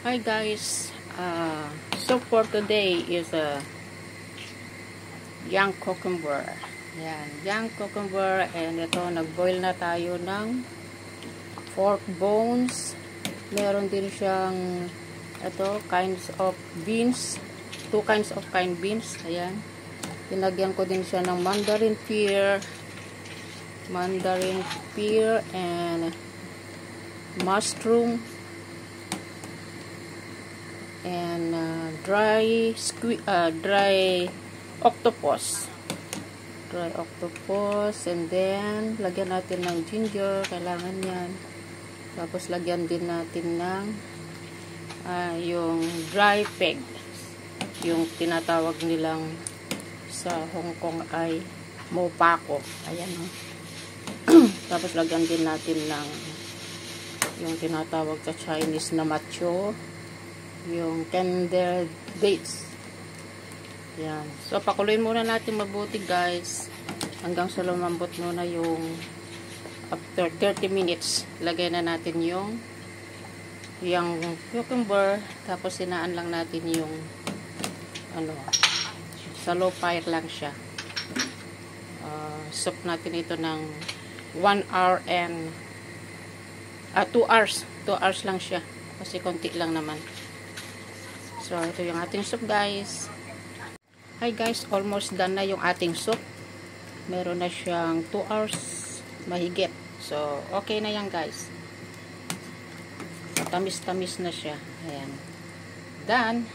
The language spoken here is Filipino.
Hi guys, so for today is a young cucumber. Yan, young cucumber, and ito nagboil na tayo ng pork bones. Meron din siyang kinds of beans, two kinds of beans. Ayan, pinagyan ko din siya ng mandarin pear and mushroom and dry octopus, and then lagyan natin ng ginger, kailangan yan. Tapos lagyan din natin ng yung dry peg, yung tinatawag nilang sa Hong Kong ay mopako. Ayan, tapos lagyan din natin ng yung tinatawag sa Chinese na macho, yung candied dates. Yan. So, pakuluin muna natin mabuti guys. Hanggang sa lumambot muna yung after 30 minutes. Lagay na natin yung cucumber. Tapos, sinaan lang natin yung sa low fire lang siya. Soak natin ito ng 1 hour and 2 hours. 2 hours lang siya. Kasi konti lang naman. So, ito yung ating soup guys. Hi guys, almost done na yung ating soup. Meron na siyang 2 hours mahigit. So, okay na yan guys. Tamis-tamis na siya. Ayan. Done.